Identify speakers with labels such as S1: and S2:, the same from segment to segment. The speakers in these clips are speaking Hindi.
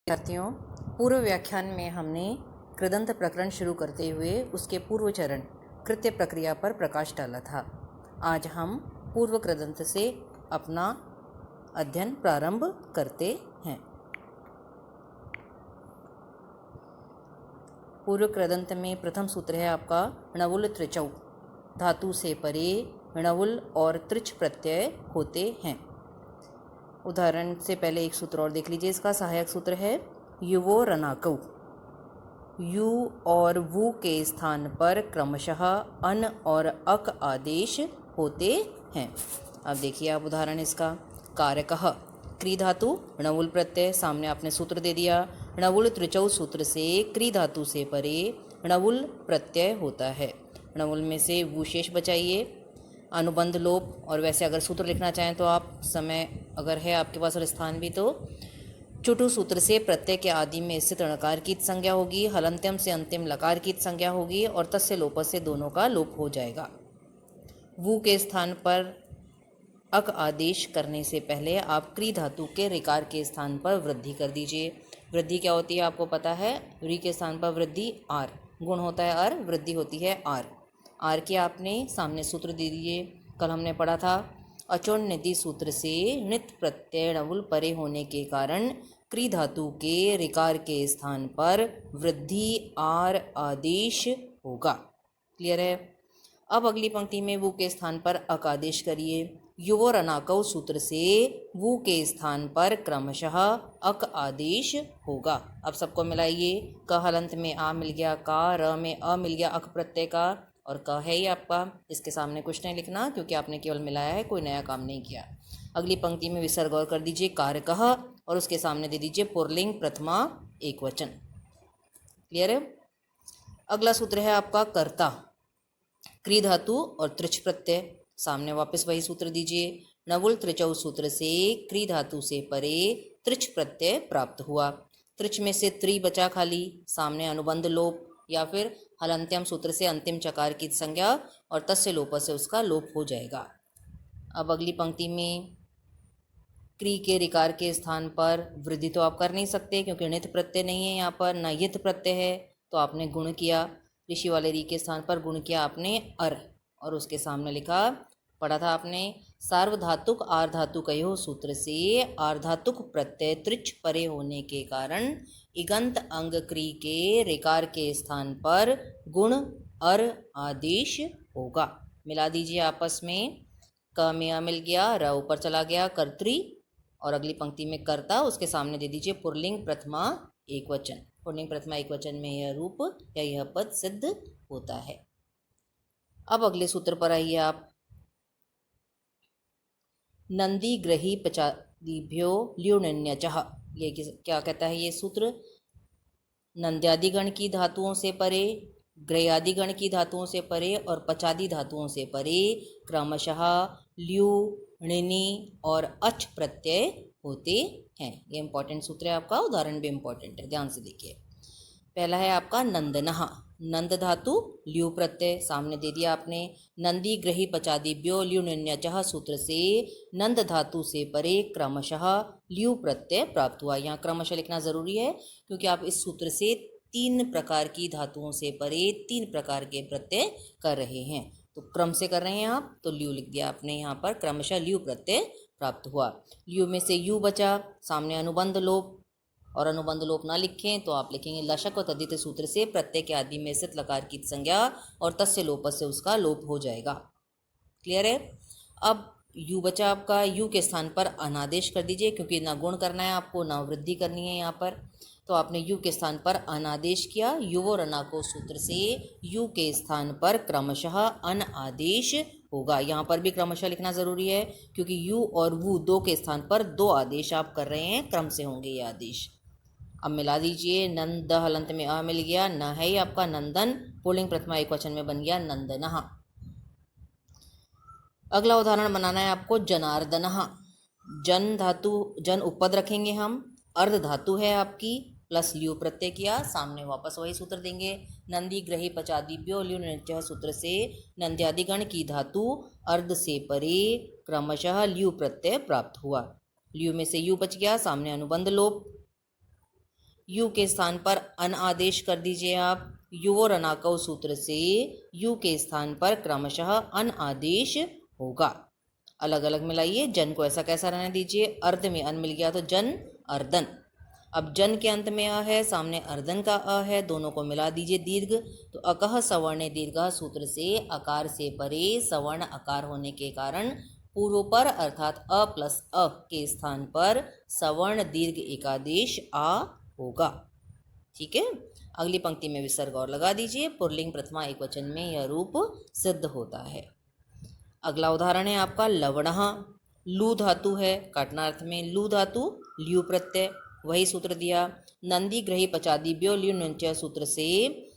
S1: विद्यार्थियों, पूर्व व्याख्यान में हमने कृदंत प्रकरण शुरू करते हुए उसके पूर्व चरण कृत्य प्रक्रिया पर प्रकाश डाला था। आज हम पूर्व कृदंत से अपना अध्ययन प्रारंभ करते हैं। पूर्व कृदंत में प्रथम सूत्र है आपका णवुल त्रिचौ। धातु से परे णवुल और त्रिच प्रत्यय होते हैं। उदाहरण से पहले एक सूत्र और देख लीजिए। इसका सहायक सूत्र है युवो रनाकौ। यू और वु के स्थान पर क्रमशः अन और अक आदेश होते हैं। अब देखिए आप उदाहरण इसका। कारकः क्री धातु णवुल प्रत्यय, सामने आपने सूत्र दे दिया। णवुल त्रिचौ सूत्र से क्री धातु से परे णवुल प्रत्यय होता है। णवुल में से वु शेष बचाइए। अनुबंध लोप, और वैसे अगर सूत्र लिखना चाहें तो आप समय अगर है आपके पास और स्थान भी, तो चुटु सूत्र से प्रत्यय के आदि में स्थित णकार की संज्ञा होगी, हलंत्यम से अंतिम लकार की संज्ञा होगी और तस्य लोप से दोनों का लोप हो जाएगा। वु के स्थान पर अक आदेश करने से पहले आप क्री धातु के रिकार के स्थान पर वृद्धि कर दीजिए। वृद्धि क्या होती है आपको पता है। री के स्थान पर वृद्धि आर, गुण होता है अर, वृद्धि होती है आर। आर के आपने सामने सूत्र दे दिए। कल हमने पढ़ा था अचोण निधि सूत्र से नित प्रत्यय णवुल परे होने के कारण क्री धातु के रिकार के स्थान पर वृद्धि आर आदेश होगा। क्लियर है। अब अगली पंक्ति में वु के स्थान पर अक आदेश करिए। युवो रनाकौ सूत्र से वु के स्थान पर क्रमशः अक आदेश होगा। अब सबको मिलाइए। क हलंत में आ मिल गया, का र में अ मिल गया अक प्रत्यय का, और क है ही आपका। इसके सामने कुछ नहीं लिखना क्योंकि आपने केवल मिलाया है, कोई नया काम नहीं किया। अगली पंक्ति में विसर्ग और कर दीजिए कारकः, और उसके सामने दे दीजिए पुल्लिंग प्रथमा एकवचन। क्लियर है। अगला सूत्र है आपका कर्ता। क्री धातु और त्रिच प्रत्यय, सामने वापस वही सूत्र दीजिए। णवुल त्रिचौ सूत्र से क्री धातु से परे त्रिच प्रत्यय प्राप्त हुआ। त्रिच में से त्रि बचा खाली, सामने अनुबंध लोप या फिर हलंत्यम सूत्र से अंतिम चकार की संज्ञा और तस्य लोप से उसका लोप हो जाएगा। अब अगली पंक्ति में क्री के रिकार के स्थान पर वृद्धि तो आप कर नहीं सकते क्योंकि नित प्रत्यय नहीं है यहाँ पर, न यित प्रत्यय है, तो आपने गुण किया। ऋषि वाले री के स्थान पर गुण किया आपने अर, और उसके सामने लिखा, पढ़ा था आपने, सार्वधातुक आर्धातुकयोः सूत्र से आर्धातुक प्रत्यय त्रिच परे होने के कारण इगंत अंग क्री के रिकार के स्थान पर गुण अर आदेश होगा। मिला दीजिए आपस में। क में अ मिल गया, र ऊपर चला गया, कर्त्री, और अगली पंक्ति में कर्ता, उसके सामने दे दीजिए पुल्लिंग प्रथमा एकवचन। पुल्लिंग प्रथमा एकवचन में यह रूप या यह पद सिद्ध होता है। अब अगले सूत्र पर आइए आप। नंदी ग्रही पचादिभ्यो ल्युण्यचः। ये क्या कहता है ये सूत्र। नंद्यादि गण की धातुओं से परे, ग्रयादि गण की धातुओं से परे और पचादी धातुओं से परे क्रमशः ल्यू, णिनि और अच प्रत्यय होते हैं। ये इंपॉर्टेंट सूत्र है आपका, उदाहरण भी इंपॉर्टेंट है, ध्यान से देखिए। पहला है आपका नंदनः। नंद धातु ल्यू प्रत्यय, सामने दे दिया आपने। नंदी ग्रही पचादिभ्यो ल्युण्यचः सूत्र से नंद धातु से परे क्रमशः ल्यू प्रत्यय प्राप्त हुआ। यहाँ क्रमशः लिखना जरूरी है क्योंकि आप इस सूत्र से 3 प्रकार की धातुओं से परे 3 प्रकार के प्रत्यय कर रहे हैं, तो क्रम से कर रहे हैं आप, तो ल्यू लिख दिया आपने यहाँ पर। क्रमशः ल्यू प्रत्यय प्राप्त हुआ। ल्यू में से यू बचा, सामने अनुबंध लोप, और अनुबंध लोप ना लिखें तो आप लिखेंगे लशक व तद्धित सूत्र से प्रत्यय के आदि में स्थित लकार की संज्ञा और तस्य लोप से उसका लोप हो जाएगा। क्लियर है। अब यू बचा आपका, यू के स्थान पर अनादेश कर दीजिए क्योंकि ना गुण करना है आपको ना वृद्धि करनी है यहाँ पर, तो आपने यू के स्थान पर अनादेश किया। युवो रनाको सूत्र से यू के स्थान पर क्रमशः अन आदेश होगा। यहाँ पर भी क्रमशः लिखना जरूरी है क्योंकि यू और वु दो के स्थान पर 2 आदेश आप कर रहे हैं, क्रम से होंगे ये आदेश। अब मिला दीजिए। नंद हलंत में अ मिल गया, न है ही आपका नंदन, पुल्लिंग प्रथमा एकवचन में बन गया नंदनः। अगला उदाहरण बनाना है आपको जनार्दनः। जन धातु, जन उपपद रखेंगे हम, अर्ध धातु है आपकी, प्लस ल्यू प्रत्यय किया, सामने वापस वही सूत्र देंगे। नंदी ग्रही पचादिभ्यो ल्युण्यचः सूत्र से नंद्यादि गण की धातु अर्ध से परे क्रमशः ल्यू प्रत्यय प्राप्त हुआ। ल्यू में से यू बच गया, सामने अनुबंध लोप, यू के स्थान पर अन आदेश कर दीजिए आप। योर अनाकव सूत्र से यू के स्थान पर क्रमशः अन आदेश होगा। अलग अलग मिलाइए। जन को ऐसा कैसा रहने दीजिए, अर्ध में अन मिल गया तो जन अर्दन। अब जन के अंत में अ है, सामने अर्दन का अ है, दोनों को मिला दीजिए दीर्घ, तो अकह सवर्ण दीर्घ सूत्र से अकार से परे सवर्ण अकार होने के कारण पूर्व पर अर्थात अ प्लस अ के स्थान पर सवर्ण दीर्घ एकादेश आ होगा। ठीक है। अगली पंक्ति में विसर्ग और लगा दीजिए। पुल्लिंग प्रथमा एकवचन में यह रूप सिद्ध होता है। अगला उदाहरण है आपका लवणः। लू धातु है, काटना अर्थ में लू धातु ल्यू प्रत्यय, वही सूत्र दिया। नंदी ग्रही पचादिभ्यो ल्यू नुंच सूत्र से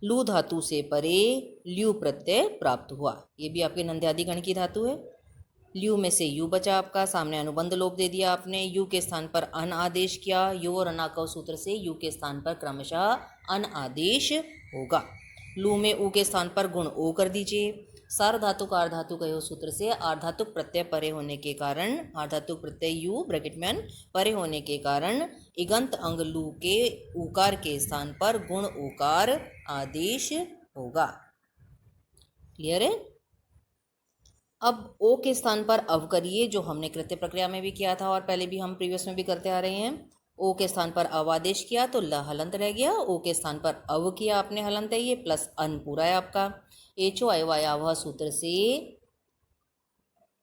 S1: लू धातु से परे ल्यू प्रत्यय प्राप्त हुआ। ये भी आपके नंद्यादि गण की धातु है। ल्यू में से यू बचा आपका, सामने अनुबंध लोप दे दिया आपने। यू के स्थान पर अन आदेश किया। यू और अनाकव सूत्र से यू के स्थान पर क्रमशः अन आदेश होगा। लू में ऊ के स्थान पर गुण ओ कर दीजिए। सार्वधातुक आर्धातुक अयो सूत्र से आर्धातुक प्रत्यय परे होने के कारण, आर्धातुक प्रत्यय यू ब्रैकेट में परे होने के कारण इगंत अंग लू के ऊकार के स्थान पर गुण ऊकार आदेश होगा। क्लियर है। अब ओ के स्थान पर अव करिए, जो हमने कृत्य प्रक्रिया में भी किया था और पहले भी हम प्रीवियस में भी करते आ रहे हैं। ओ के स्थान पर अव आदेश किया तो ल हलंत रह गया। ओ के स्थान पर अव किया आपने, हलंत है ये, प्लस अन पूरा है आपका। एचो अयवायावह सूत्र से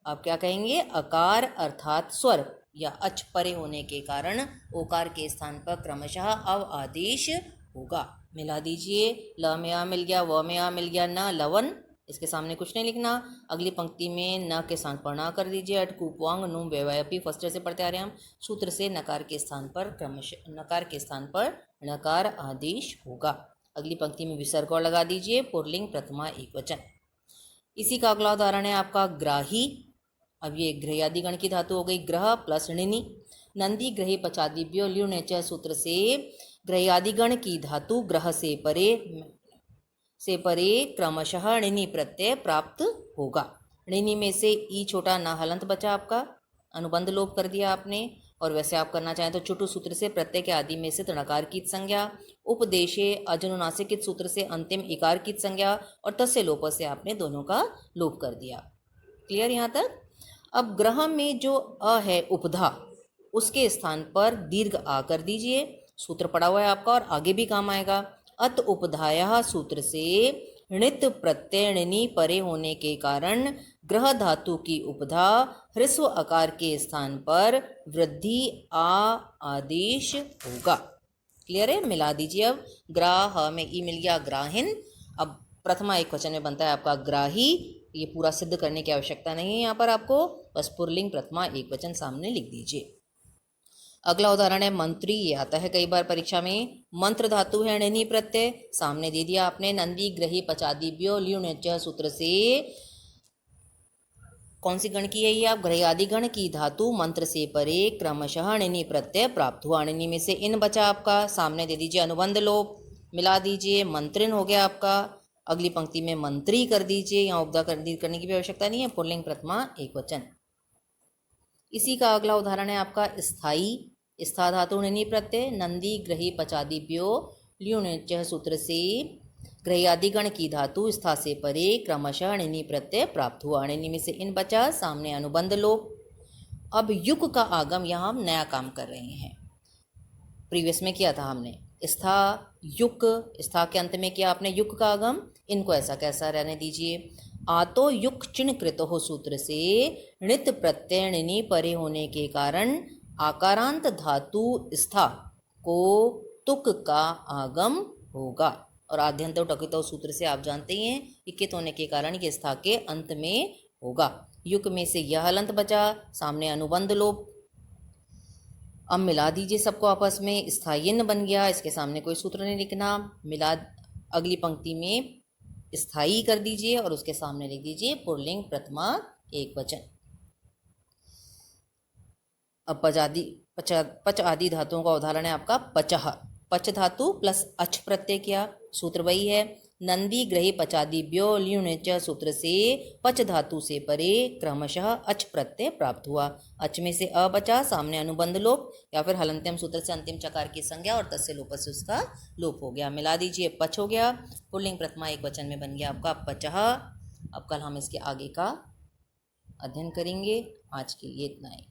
S1: आप क्या कहेंगे, अकार अर्थात स्वर या अच परे होने के कारण ओकार के स्थान पर क्रमशः अव आदेश होगा। मिला दीजिए। ल में आ मिल गया, व में आ मिल गया, न लवन, इसके सामने कुछ नहीं लिखना। अगली पंक्ति में न के स्थान पर न कर दीजिए। अट कुपवांग नुम व्यवयपी फर्स्ट से पढ़ते आ रहे हैं हम। सूत्र से नकार के स्थान पर क्रमशः नकार के स्थान पर नकार आदेश होगा। अगली पंक्ति में विसर्ग और लगा दीजिए। पुल्लिंग प्रथमा एकवचन। इसी का अगला उदाहरण है आपका ग्राही। अब ये ग्रह्यादि गण की धातु हो गई। ग्रह प्लस णिनि। नंदी ग्रही पचादिभ्यो ल्यू नेच सूत्र से ग्रह्यादि गण की धातु ग्रह से परे क्रमशः णिनि प्रत्यय प्राप्त होगा। णिनि में से ई छोटा ना हलंत बचा आपका, अनुबंध लोप कर दिया आपने। और वैसे आप करना चाहें तो चुटु सूत्र से प्रत्यय के आदि में से तृणकार की संज्ञा, उपदेशे अजनुनासिक सूत्र से अंतिम इकार की संज्ञा और तस्य लोप से आपने दोनों का लोप कर दिया। क्लियर यहाँ तक। अब ग्रह में जो अ है उपधा, उसके स्थान पर दीर्घ आ कर दीजिए। सूत्र पड़ा हुआ है आपका और आगे भी काम आएगा। अत उपधाया सूत्र से णित प्रत्यय णिनि परे होने के कारण ग्रह धातु की उपधा ह्रस्व आकार के स्थान पर वृद्धि आ आदेश होगा। क्लियर है। मिला दीजिए। अब ग्राह में ई मिल गया, ग्राहिन। अब प्रथमा एक वचन में बनता है आपका ग्राही। ये पूरा सिद्ध करने की आवश्यकता नहीं है यहाँ पर आपको, बस पुल्लिंग प्रथमा एक वचन सामने लिख दीजिए। अगला उदाहरण है मंत्री। ये आता है कई बार परीक्षा में। मंत्र धातु है णिनि प्रत्यय, सामने दे दिया आपने। नंदी ग्रही पचादिभ्यो ल्यू णिच सूत्र से कौन सी गण की है ये, आप ग्रह्यादि गण की धातु मंत्र से परे क्रमशः णिनि प्रत्यय प्राप्त हुआ। णिनि में से इन बचा आपका, सामने दे दीजिए अनुबंध लोप, मिला दीजिए। मंत्रिन हो गया आपका। अगली पंक्ति में मंत्री कर दीजिए, यहाँ उपधा करने की भी आवश्यकता नहीं है। पुल्लिंग प्रथमा एक वचन। इसी का अगला उदाहरण है आपका स्थाई। स्था धातु णिनि प्रत्यय। नंदी ग्रही पचादिभ्यो ल्यू णिच सूत्र से ग्रह्यादि गण की धातु स्था से परे क्रमशः णिनि प्रत्यय प्राप्त हुआ। णिनि में से इन बचा, सामने अनुबंध लोप। अब युक का आगम, यहाँ हम नया काम कर रहे हैं। प्रीवियस में किया था हमने स्था युक, स्था के अंत में किया आपने युक का आगम। इनको ऐसा कैसा रहने दीजिए। आतो युक चिन्ह कृत हो सूत्र से णित प्रत्यय णिनि परे होने के कारण आकारांत धातु स्था को तुक का आगम होगा। और आद्यंतो टकितो सूत्र से आप जानते ही हैं कि कित होने के कारण ये स्था के अंत में होगा। युक में से यह हलंत बचा, सामने अनुबंध लोप। अब मिला दीजिए सबको आपस में। स्थायिन बन गया, इसके सामने कोई सूत्र नहीं लिखना। मिला अगली पंक्ति में स्थायी कर दीजिए और उसके सामने लिख दीजिए पुल्लिंग प्रथमा एक वचन। अब पच आदि धातुओं का उदाहरण है आपका पचह। पच धातु प्लस अच प्रत्यय किया, सूत्र वही है। नंदी ग्रही पचादिभ्यो ल्युण्च सूत्र से पच धातु से परे क्रमशः अच प्रत्यय प्राप्त हुआ। अच में से अ बचा, सामने अनुबंध लोप या फिर हलंत्यम सूत्र से अंतिम चकार की संज्ञा और तस्य लोप से उसका लोप हो गया। मिला दीजिए, पच हो गया, पुल्लिंग प्रथमा एक वचन में बन गया आपका पचह। अब कल हम इसके आगे का अध्ययन करेंगे। आज के लिए इतना ही।